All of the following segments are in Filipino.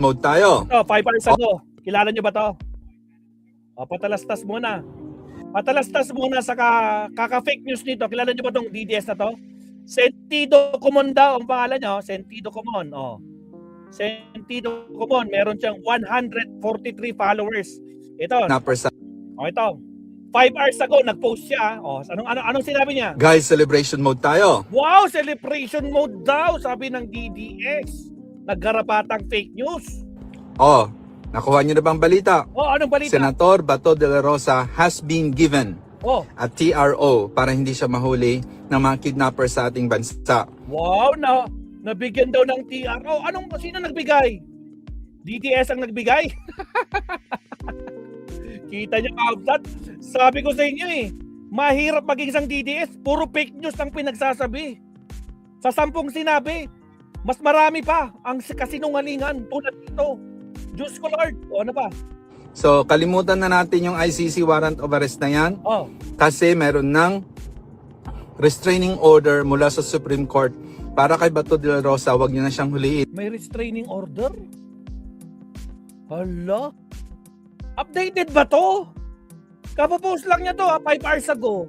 Mode tayo. Ito, 5 hours ago. Kilala nyo ba to? O, patalastas muna. Patalastas muna sa kaka-fake news nito. Kilala nyo ba tong DDS na to? Sentido Comon daw ang pangalan nyo. Sentido Comon. O. Sentido Comon. Meron siyang 143 followers. Ito. O, ito. 5 hours ago, nag-post siya. O, anong sinabi niya? Guys, celebration mode tayo. Wow, celebration mode daw, sabi ng DDS. Naggarapatang fake news. Oh, nakuha niyo na bang balita? Oh, anong balita? Senator Bato de la Rosa has been given a TRO para hindi siya mahuli ng mga kidnapper sa ating bansa. Wow, nabigyan daw ng TRO. Sino nagbigay? DDS ang nagbigay? Kita niyo, Kabsat? Sabi ko sa inyo mahirap maging isang DDS. Puro fake news ang pinagsasabi. Sa 10 sinabi, mas marami pa ang kasinungalingan tulad dito. Diyos ko Lord. O ano pa? So, kalimutan na natin yung ICC warrant of arrest na yan. Kasi meron ng restraining order mula sa Supreme Court para kay Bato de la Rosa, wag niyo na siyang huliin. May restraining order? Hala? Updated ba to? Kapapost lang niya to 5 hours ago.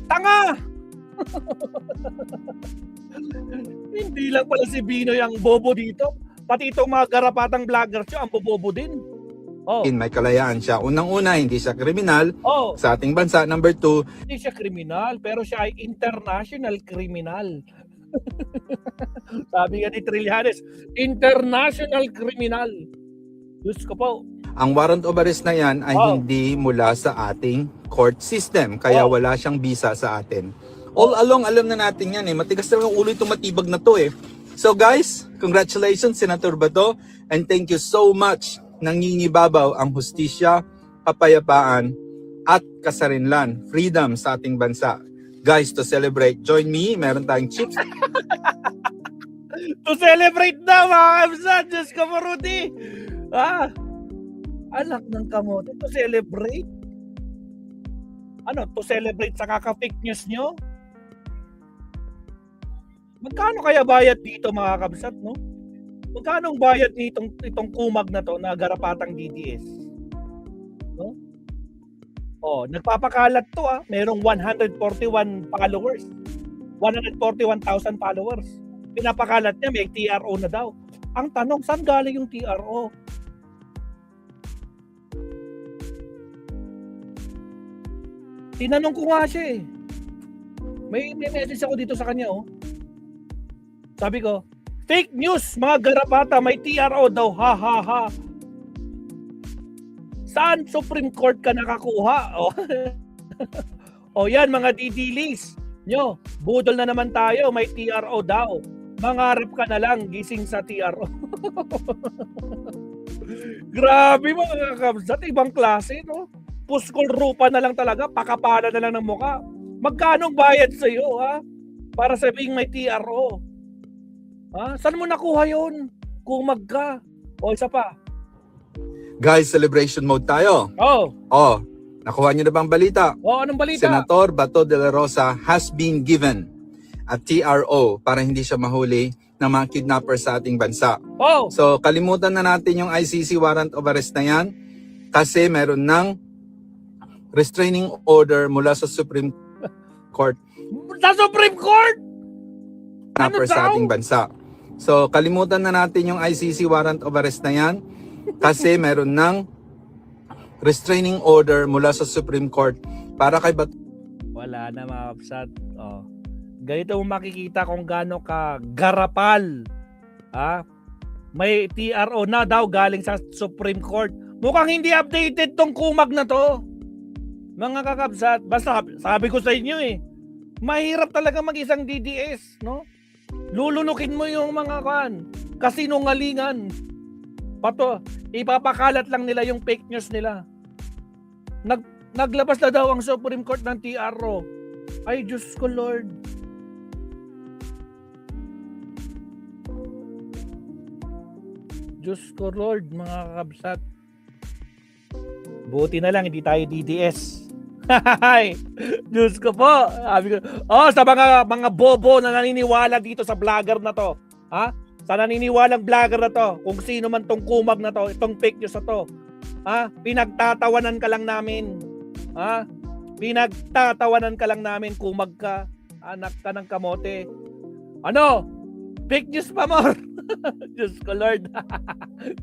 Tanga! Hindi lang pala si Binoy ang bobo dito. Pati itong mga garapatang vloggers siya, ang bobobo din. May kalayaan siya. Unang-una, hindi siya kriminal sa ating bansa. Number 2, hindi siya kriminal, pero siya ay international criminal. Sabi nga ni Trillanes, international criminal. Diyos ko po. ang warrant of arrest na yan ay hindi mula sa ating court system. Kaya wala siyang visa sa atin. All along, alam na natin yan Matigas talaga ang ulo itong matibag na to So guys, congratulations Senator Bato. And thank you so much. Nangingibabaw ang hustisya, kapayapaan, at kasarinlan, freedom sa ating bansa. Guys, to celebrate, join me. Meron tayong chips. To celebrate na mga kamsat. Diyos ka Rudy. Anak ng kamote. To celebrate? Ano? To celebrate sa kaka-fake news nyo? Magkano kaya bayad dito mga kamsat, no? Magkano ang bayad itong kumag na to na garapatang DDS? No? Nagpapakalat to Merong 141 followers. 141,000 followers. Pinapakalat niya may TRO na daw. Ang tanong, saan galing yung TRO? Tinanong ko nga siya May message ako dito sa kanya Sabi ko, fake news mga garapata, may TRO daw, ha ha ha. Saan Supreme Court ka nakakuha? Yan mga didilis nyo, budol na naman tayo, may TRO daw. Mangarap ka na lang, gising sa TRO. Grabe mga kabsat, ibang klase Puskol rupa na lang talaga, pakapala na lang ng mukha. Magkano bayad sa iyo para sabihing may TRO? Saan mo nakuha yun? Kumag ka. Isa pa. Guys, celebration mode tayo. Nakuha niyo na bang balita? Anong balita? Senator Bato de la Rosa has been given a TRO para hindi siya mahuli ng mga kidnapper sa ating bansa. So, kalimutan na natin yung ICC warrant of arrest na yan kasi meron ng restraining order mula sa Supreme Court. Sa Supreme Court? Kidnapper sa ating bansa. So, kalimutan na natin yung ICC warrant of arrest na yan kasi meron ng restraining order mula sa Supreme Court para kay Bato. Wala na mga kapsat. Ganito mo makikita kung gaano ka garapal. May TRO na daw galing sa Supreme Court. Mukhang hindi updated tong kumag na to. Mga kakabsat, basta sabi ko sa inyo mahirap talaga mag-isang DDS, no? Lulunukin mo yung mga kasinungalingan. Ipapakalat lang nila yung fake news nila. Naglabas na daw ang Supreme Court ng TRO. Ay, Diyos ko Lord. Diyos ko Lord, mga kakabsat. Buti na lang, hindi tayo DDS. Diyos ko po. Sabi ko, sa mga bobo na naniniwala dito sa vlogger na to. sa naniniwalang vlogger na to, kung sino man tong kumag na to, itong fake news na to, pinagtatawanan ka lang namin. Pinagtatawanan ka lang namin, kumag ka, anak ka ng kamote. Ano? Fake news pa more. Diyos ko Lord.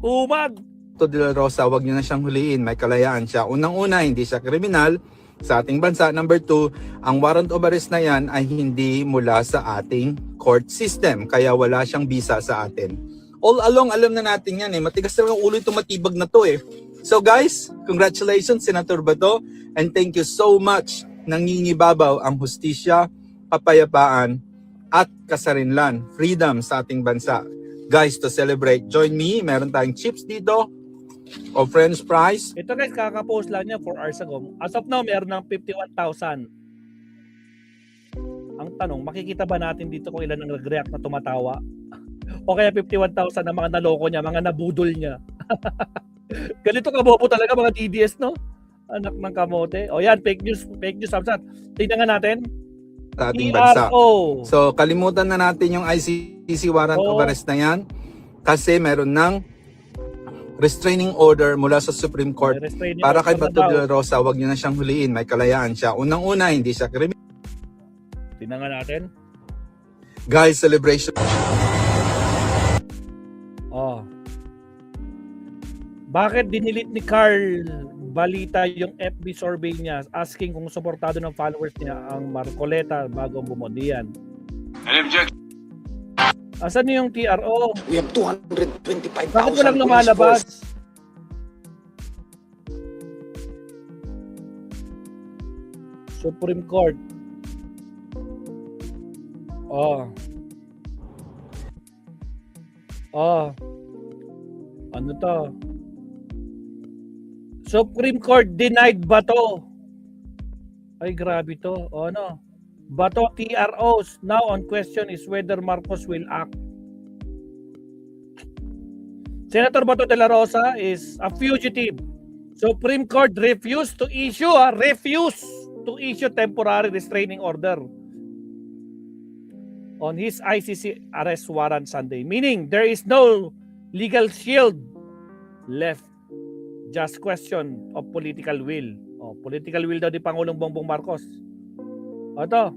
Kumag. De La Rosa, wag niyo na siyang huliin, may kalayaan siya. Unang-una, hindi siya kriminal sa ating bansa. Number 2, ang warrant of arrest na yan ay hindi mula sa ating court system, kaya wala siyang bisa sa atin. All along, alam na natin yan matigas na ang ulo itong matibag na to So guys, congratulations Senator Bato, and thank you so much. Nangingibabaw ang hustisya, kapayapaan, at kasarinlan, freedom sa ating bansa. Guys, to celebrate, join me. Meron tayong chips dito o French fries. Ito guys, kakapost lang niya 4 hours ago. As of now, meron ng 51,000. Ang tanong, makikita ba natin dito kung ilan ang nag-react na tumatawa? O kaya 51,000 na mga naloko niya, mga nabudol niya. Ganito kabobo talaga mga DDS, no? Anak ng kamote. O yan, fake news, Samsat. Tingnan nga natin. Sa ating bansa. TRO. So, kalimutan na natin yung ICC warrant of arrest na yan kasi meron ng restraining order mula sa Supreme Court para kay Bato de la Rosa. Wag niyo na siyang huliin, may kalayaan siya. Unang-una, hindi siya kriminal. Tingnan nga natin. Guys, celebration. Bakit dinilit ni Carl Balita yung FB survey niya asking kung suportado ng followers niya ang Marcoleta bago bumodiyan? Asan yung TRO? We have 225,000. Bakit walang lumalabas? Supreme Court. Ano to? Supreme Court denied Bato. Ay, grabe to. Ano? Bato TROs. Now on question is whether Marcos will act. Senator Bato de la Rosa is a fugitive. Supreme Court refused to issue temporary restraining order on his ICC arrest warrant Sunday. Meaning there is no legal shield left. Just question of political will. Political will daw di Pangulong Bongbong Marcos. Ito.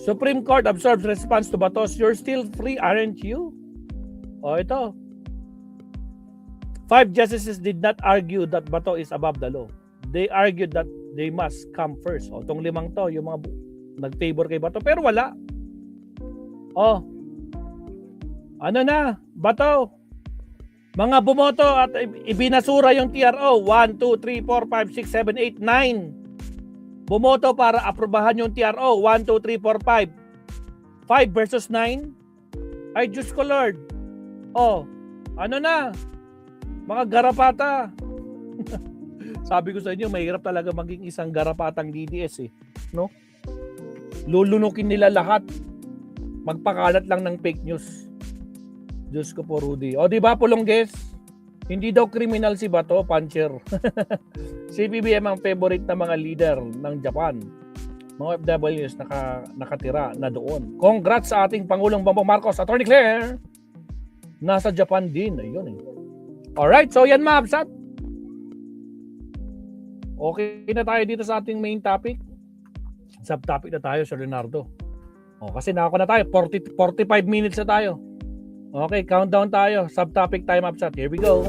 Supreme Court absorbs response to Batos. You're still free, aren't you? Ito. 5 justices did not argue that Bato is above the law. They argued that they must come first. Itong 5 to, yung mga nag-favor kay Bato. Pero wala. Ano na? Bato. Mga bumoto at ibinasura yung TRO. 1, 2, 3, 4, 5, 6, 7, 8, 9. Bumoto para aprobahan yung TRO. 1, 2, 3, 4, 5. 5 versus 9. Ay, Diyos ko Lord. Ano na? Mga garapata. Sabi ko sa inyo, mahirap talaga maging isang garapatang DDS no? Lulunukin nila lahat. Magpakalat lang ng fake news. Diyos ko po, Rudy. Di ba, Pulongges? Hindi daw criminal si Bato, puncher. Si BBM ang favorite na mga leader ng Japan. Mga FWs nakatira na doon. Congrats sa ating Pangulong Bongbong Marcos. Attorney Claire, nasa Japan din. Ayun Alright, so yan mga absat. Okay na tayo dito sa ating main topic. Subtopic na tayo, Sir Leonardo. Kasi nakako na tayo. 45 minutes na tayo. Okay, countdown tayo. Subtopic time absat. Here we go.